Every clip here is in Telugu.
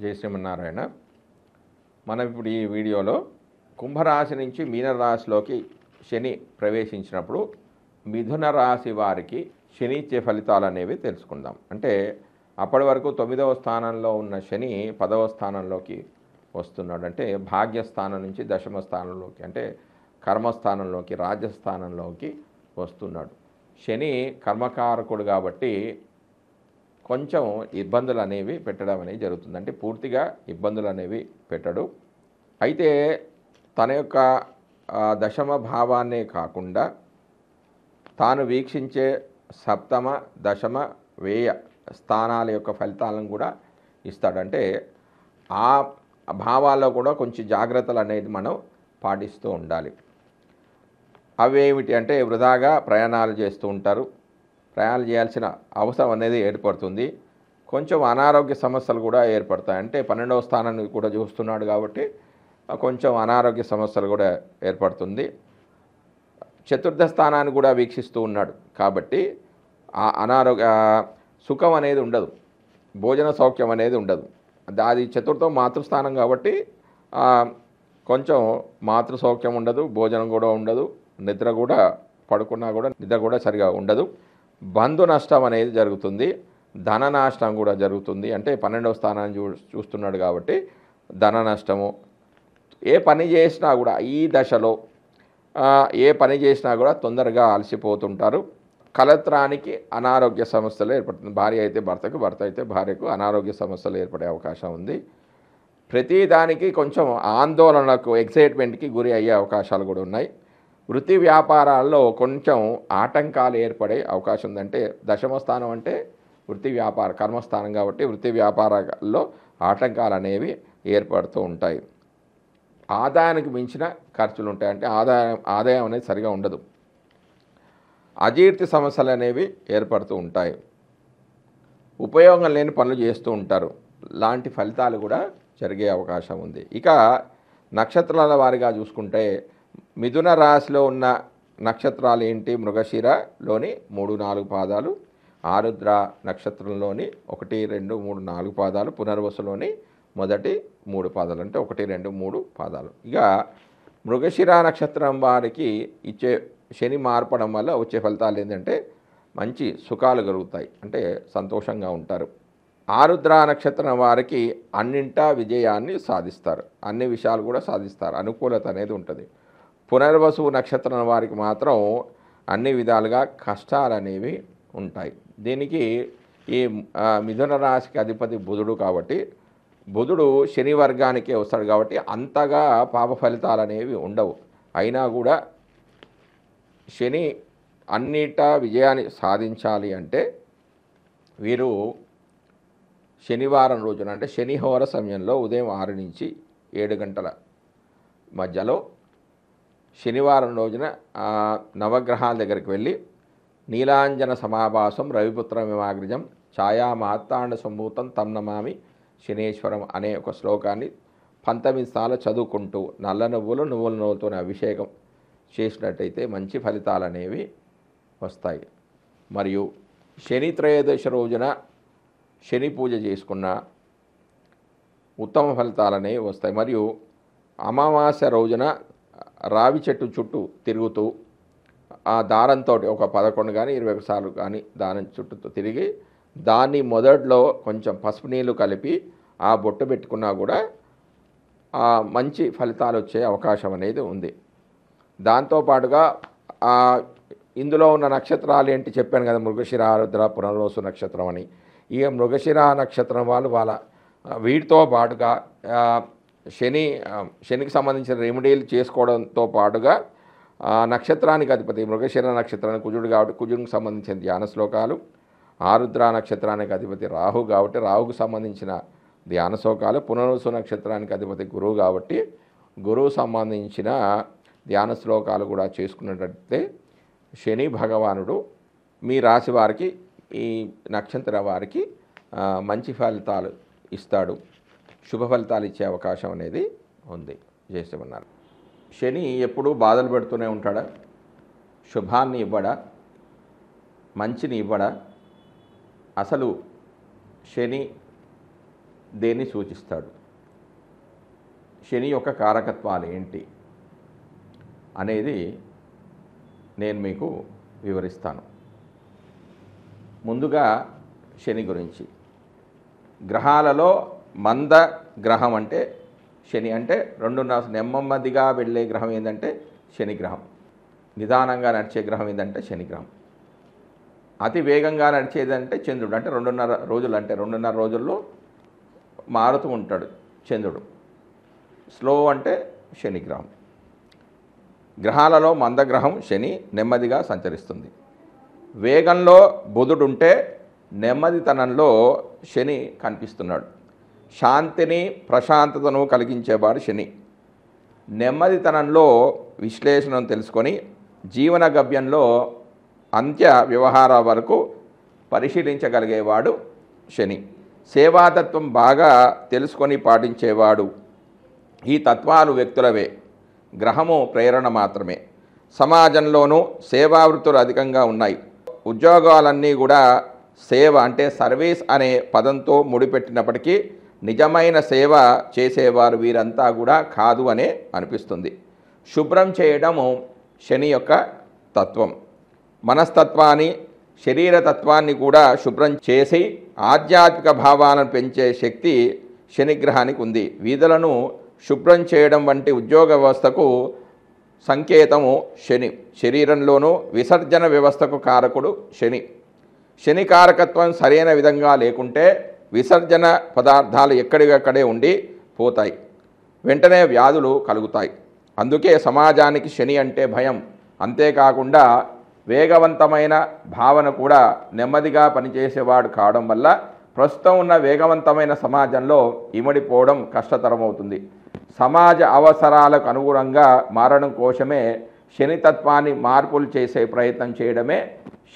జై శ్రీమన్నారాయణ. మనం ఇప్పుడు ఈ వీడియోలో కుంభరాశి నుంచి మీనరాశిలోకి శని ప్రవేశించినప్పుడు మిథున రాశి వారికి శని ఇచ్చే ఫలితాలు అనేవి తెలుసుకుందాం. అంటే అప్పటి వరకు 9వ స్థానంలో ఉన్న శని 10వ స్థానంలోకి వస్తున్నాడు. అంటే భాగ్యస్థానం నుంచి దశమ స్థానంలోకి, అంటే కర్మస్థానంలోకి, రాజ్యస్థానంలోకి వస్తున్నాడు. శని కర్మకారకుడు కాబట్టి కొంచెం ఇబ్బందులు అనేవి పెట్టడం అనేది జరుగుతుంది. అంటే పూర్తిగా ఇబ్బందులు అనేవి పెట్టడు. అయితే తన యొక్క దశమ భావాన్నే కాకుండా తాను వీక్షించే సప్తమ, దశమ, వ్యయ స్థానాల యొక్క ఫలితాలను కూడా ఇస్తాడు. అంటే ఆ భావాల్లో కూడా కొంచెం జాగ్రత్తలు అనేది మనం పాటిస్తూ ఉండాలి. అవేమిటి అంటే వృధాగా ప్రయాణాలు చేస్తూ ఉంటారు. ప్రయాణాలు చేయాల్సిన అవసరం అనేది ఏర్పడుతుంది. కొంచెం అనారోగ్య సమస్యలు కూడా ఏర్పడతాయి. అంటే 12వ స్థానాన్ని కూడా చూస్తున్నాడు కాబట్టి కొంచెం అనారోగ్య సమస్యలు కూడా ఏర్పడుతుంది. చతుర్థ స్థానాన్ని కూడా వీక్షిస్తూ ఉన్నాడు కాబట్టి ఆ అనారోగ్య సుఖం అనేది ఉండదు, భోజన సౌఖ్యం అనేది ఉండదు. అది చతుర్థం మాతృస్థానం కాబట్టి కొంచెం మాతృ సౌఖ్యం ఉండదు, భోజనం కూడా ఉండదు, నిద్ర కూడా పడుకున్నా కూడా నిద్ర కూడా సరిగా ఉండదు. బంధు నష్టం అనేది జరుగుతుంది, ధన నాశనం కూడా జరుగుతుంది. అంటే 12వ స్థానాన్ని చూస్తున్నాడు కాబట్టి ధన నష్టము. ఏ పని చేసినా కూడా ఈ దశలో ఏ పని చేసినా కూడా తొందరగా అలసిపోతుంటారు. కలత్రానికి అనారోగ్య సమస్యలు ఏర్పడుతుంది. భార్య అయితే భర్తకు, భర్త అయితే భార్యకు అనారోగ్య సమస్యలు ఏర్పడే అవకాశం ఉంది. ప్రతిదానికి కొంచెం ఆందోళనకు, ఎక్సైట్మెంట్కి గురి అయ్యే అవకాశాలు కూడా ఉన్నాయి. వృత్తి వ్యాపారాల్లో కొంచెం ఆటంకాలు ఏర్పడే అవకాశం ఉంది. అంటే దశమ స్థానం అంటే వృత్తి వ్యాపార కర్మస్థానం కాబట్టి వృత్తి వ్యాపారాల్లో ఆటంకాలు అనేవి ఏర్పడుతూ ఉంటాయి. ఆదాయానికి మించిన ఖర్చులు ఉంటాయి. అంటే ఆదాయం అనేది సరిగా ఉండదు. అజీర్తి సమస్యలు అనేవి ఏర్పడుతూ ఉంటాయి. ఉపయోగం లేని పనులు చేస్తూ ఉంటారు. లాంటి ఫలితాలు కూడా జరిగే అవకాశం ఉంది. ఇక నక్షత్రాల వారిగా చూసుకుంటే మిథున రాశిలో ఉన్న నక్షత్రాలు ఏంటి? మృగశిరలోని 3, 4 పాదాలు, ఆరుద్ర నక్షత్రంలోని 1, 2, 3, 4 పాదాలు, పునర్వసులోని మొదటి 3 పాదాలు, అంటే 1, 2, 3 పాదాలు. ఇక మృగశిర నక్షత్రం వారికి ఇచ్చే శని మార్పడం వల్ల వచ్చే ఫలితాలు ఏంటంటే మంచి సుఖాలు కలుగుతాయి, అంటే సంతోషంగా ఉంటారు. ఆరుద్ర నక్షత్రం వారికి అన్నింటా విజయాన్ని సాధిస్తారు, అన్ని విషయాలు కూడా సాధిస్తారు, అనుకూలత అనేది ఉంటుంది. పునర్వసు నక్షత్రం వారికి మాత్రం అన్ని విధాలుగా కష్టాలు అనేవి ఉంటాయి. దీనికి ఈ మిథున రాశికి అధిపతి బుధుడు కాబట్టి బుధుడు శని వర్గానికే వస్తాడు కాబట్టి అంతగా పాప ఫలితాలు అనేవి ఉండవు. అయినా కూడా శని అన్నిటా విజయాన్ని సాధించాలి అంటే వీరు శనివారం రోజున, అంటే శనిహోర సమయంలో ఉదయం 6 నుంచి 7 గంటల మధ్యలో శనివారం రోజున నవగ్రహాల దగ్గరికి వెళ్ళి నీలాంజన సమాభాసం రవిపుత్రమిమాగ్రజం ఛాయా మహత్తాండ సంభూతం తం నమామి శనేశ్వరం అనే ఒక శ్లోకాన్ని 19 సార్లు చదువుకుంటూ నల్ల నువ్వుల నూనెతో అభిషేకం చేసినట్టయితే మంచి ఫలితాలు అనేవి వస్తాయి. మరియు శని త్రయోదశి రోజున శని పూజ చేసుకున్న ఉత్తమ ఫలితాలు అనేవి వస్తాయి. మరియు అమావాస్య రోజున రావి చెట్టు చుట్టూ తిరుగుతూ ఆ దారంతో ఒక 11 కానీ 21 సార్లు కానీ దారం చుట్టూ తిరిగి దాన్ని మొదట్లో కొంచెం పసుపు నీళ్ళు కలిపి ఆ బొట్టు పెట్టుకున్నా కూడా మంచి ఫలితాలు వచ్చే అవకాశం అనేది ఉంది. దాంతోపాటుగా ఇందులో ఉన్న నక్షత్రాలు ఏంటి చెప్పాను కదా, మృగశిర, ఆరుద్ర, పునర్వసు నక్షత్రం అని. ఈ మృగశిర నక్షత్రం వాళ్ళు వీటితో పాటుగా శనికి సంబంధించిన రెమెడీలు చేసుకోవడంతో పాటుగా నక్షత్రానికి అధిపతి మృగశిర నక్షత్రానికి కుజుడు కాబట్టి కుజుడికి సంబంధించిన ధ్యాన శ్లోకాలు, ఆరుద్ర నక్షత్రానికి అధిపతి రాహు కాబట్టి రాహుకు సంబంధించిన ధ్యాన శ్లోకాలు, పునర్వసు నక్షత్రానికి అధిపతి గురువు కాబట్టి గురువు సంబంధించిన ధ్యాన శ్లోకాలు కూడా చేసుకున్నట్లయితే శని భగవానుడు మీ రాశి వారికి, ఈ నక్షత్ర వారికి మంచి ఫలితాలు ఇస్తాడు, శుభ ఫలితాలు ఇచ్చే అవకాశం అనేది ఉంది. చేస్తున్నారు. శని ఎప్పుడూ బాధలు పెడుతూనే ఉంటాడా? శుభాన్ని ఇవ్వడా? మంచిని ఇవ్వడా? అసలు శని దేన్ని సూచిస్తాడు, శని యొక్క కారకత్వాలు ఏంటి అనేది నేను మీకు వివరిస్తాను. ముందుగా శని గురించి. గ్రహాలలో మంద గ్రహం అంటే శని, అంటే 2.5 నెమ్మదిగా వెళ్ళే గ్రహం ఏంటంటే శని గ్రహం. నిదానంగా నడిచే గ్రహం ఏంటంటే శని గ్రహం. అతి వేగంగా నడిచేదంటే చంద్రుడు, అంటే 2.5 రోజులు, అంటే 2.5 రోజుల్లో మారుతూ ఉంటాడు చంద్రుడు. స్లో అంటే శని గ్రహం. గ్రహాలలో మందగ్రహం శని నెమ్మదిగా సంచరిస్తుంది. వేగంలో బుధుడు ఉంటే నెమ్మదితనంలో శని కనిపిస్తున్నాడు. శాంతిని ప్రశాంతతను కలిగించేవాడు శని. నెమ్మదితనంలో విశ్లేషణను తెలుసుకొని జీవన గమ్యంలో అంత్య వ్యవహారాల వరకు పరిశీలించగలిగేవాడు శని. సేవాతత్వం బాగా తెలుసుకొని పాటించేవాడు. ఈ తత్వాలు వ్యక్తులవే, గ్రహము ప్రేరణ మాత్రమే. సమాజంలోనూ సేవావృత్తులు అధికంగా ఉన్నాయి. ఉద్యోగాలన్నీ కూడా సేవ అంటే సర్వీస్ అనే పదంతో ముడిపెట్టినప్పటికీ నిజమైన సేవ చేసేవారు వీరంతా కూడా కాదు అనే అనిపిస్తుంది. శుభ్రం చేయడము శని యొక్క తత్వం. మనస్తత్వాన్ని, శరీరతత్వాన్ని కూడా శుభ్రం చేసి ఆధ్యాత్మిక భావాలను పెంచే శక్తి శనిగ్రహానికి ఉంది. వీధులను శుభ్రం చేయడం వంటి ఉద్యోగ వ్యవస్థకు సంకేతము శని. శరీరంలోనూ విసర్జన వ్యవస్థకు కారకుడు శని. శని కారకత్వం సరైన విధంగా లేకుంటే విసర్జన పదార్థాలు ఎక్కడికక్కడే ఉండి పోతాయి, వెంటనే వ్యాధులు కలుగుతాయి. అందుకే సమాజానికి శని అంటే భయం. అంతేకాకుండా వేగవంతమైన భావన కూడా నెమ్మదిగా పనిచేసేవాడు కావడం వల్ల ప్రస్తుతం ఉన్న వేగవంతమైన సమాజంలో ఇమడిపోవడం కష్టతరమవుతుంది. సమాజ అవసరాలకు అనుగుణంగా మారడం కోసమే శనితత్వాన్ని మార్పులు చేసే ప్రయత్నం చేయడమే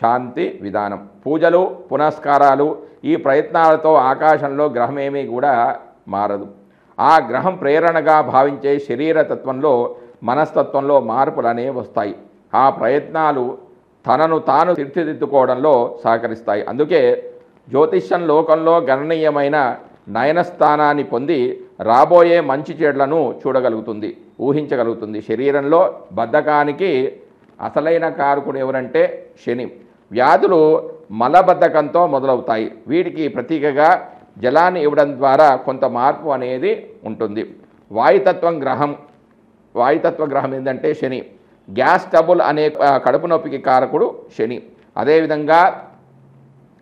శాంతి విధానం. పూజలు, పునస్కారాలు, ఈ ప్రయత్నాలతో ఆకాశంలో గ్రహమేమీ కూడా మారదు. ఆ గ్రహం ప్రేరణగా భావించే శరీరతత్వంలో, మనస్తత్వంలో మార్పులు అనేవి వస్తాయి. ఆ ప్రయత్నాలు తనను తాను తీర్చిదిద్దుకోవడంలో సహకరిస్తాయి. అందుకే జ్యోతిష్యం లోకంలో గణనీయమైన నయనస్థానాన్ని పొంది రాబోయే మంచి చెడులను చూడగలుగుతుంది, ఊహించగలుగుతుంది. శరీరంలో బద్ధకానికి అసలైన కారకుడు ఎవరంటే శని. వ్యాధులు మలబద్ధకంతో మొదలవుతాయి. వీటికి ప్రతీకగా జలాన్ని ఇవ్వడం ద్వారా కొంత మార్పు అనేది ఉంటుంది. వాయుతత్వ గ్రహం ఏంటంటే శని. గ్యాస్ ట్రబుల్ అనే కడుపు నొప్పికి కారకుడు శని. అదేవిధంగా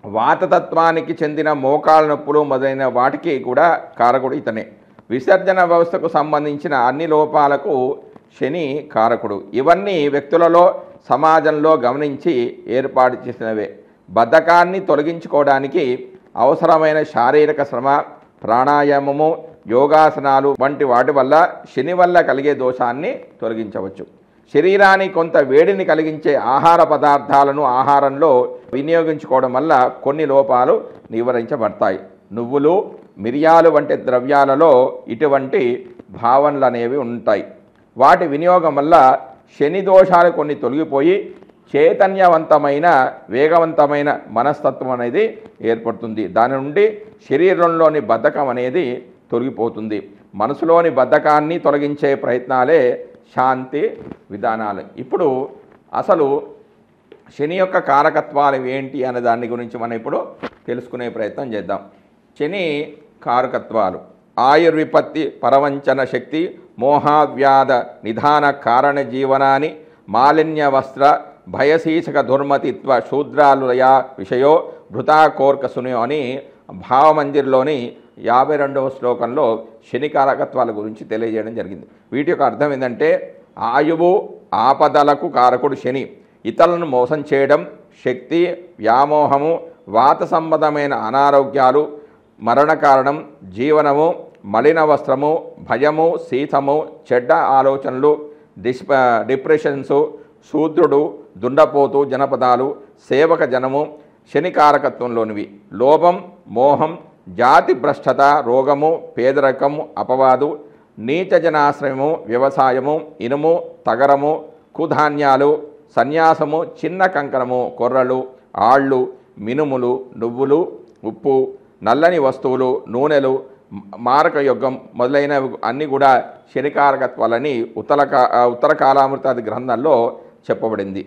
వాతతత్వానికి చెందిన మోకాళ్ళ నొప్పులు మొదలైన వాటికి కూడా కారకుడు ఇతనే. విసర్జన వ్యవస్థకు సంబంధించిన అన్ని లోపాలకు శని కారకుడు. ఇవన్నీ వ్యక్తులలో, సమాజంలో గమనించి ఏర్పాటు చేసినవే. బద్ధకాన్ని తొలగించుకోవడానికి అవసరమైన శారీరక శ్రమ, ప్రాణాయామము, యోగాసనాలు వంటి వాటి వల్ల శని వల్ల కలిగే దోషాన్ని తొలగించవచ్చు. శరీరానికి కొంత వేడిని కలిగించే ఆహార పదార్థాలను ఆహారంలో వినియోగించుకోవడం వల్ల కొన్ని లోపాలు నివారించబడతాయి. నువ్వులు, మిరియాలు వంటి ద్రవ్యాలలో ఇటువంటి భావనలు అనేవి ఉంటాయి. వాటి వినియోగం వల్ల శని దోషాలు కొన్ని తొలగిపోయి చైతన్యవంతమైన, వేగవంతమైన మనస్తత్వం అనేది ఏర్పడుతుంది. దాని నుండి శరీరంలోని బద్ధకం అనేది తొలగిపోతుంది. మనసులోని బద్ధకాన్ని తొలగించే ప్రయత్నాలే శాంతి విధానాలు. ఇప్పుడు అసలు శని యొక్క కారకత్వాలు ఏంటి అనే దాని గురించి మనం ఇప్పుడు తెలుసుకునే ప్రయత్నం చేద్దాం. శని కారకత్వాలు: ఆయుర్విపత్తి, పరవంచన శక్తి, మోహావ్యాధ నిధాన కారణ జీవనాన్ని, మాలిన్య వస్త్ర భయశీసక దుర్మతిత్వ శూద్రాలుయ విషయో భృతాకోర్క సునో అని భావమందిర్లోని 52వ శ్లోకంలో శని కారకత్వాల గురించి తెలియజేయడం జరిగింది. వీటి యొక్క అర్థం ఏంటంటే, ఆయువు, ఆపదలకు కారకుడు శని. ఇతరులను మోసం చేయడం, శక్తి వ్యామోహము, వాత సంబంధమైన అనారోగ్యాలు, మరణ కారణం, జీవనము, మలిన వస్త్రము, భయము, శీతము, చెడ్డ ఆలోచనలు, డిప్రెషన్సు, శూద్రుడు, దుండపోతు జనపదాలు, సేవక జనము శని కారకత్వంలోనివి. లోభం, మోహం, జాతి భ్రష్టత, రోగము, పేదరికము, అపవాదు, నీచజనాశ్రయము, వ్యవసాయము, ఇనుము, తగరము, కుధాన్యాలు, సన్యాసము, చిన్న కంకణము, కొర్రలు, ఆళ్ళు, మినుములు, నువ్వులు, ఉప్పు, నల్లని వస్తువులు, నూనెలు, మారక యుగం మొదలైనవి అన్నీ కూడా శనికారకత్వాలని ఉత్తర కాలామృతాది గ్రంథంలో చెప్పబడింది.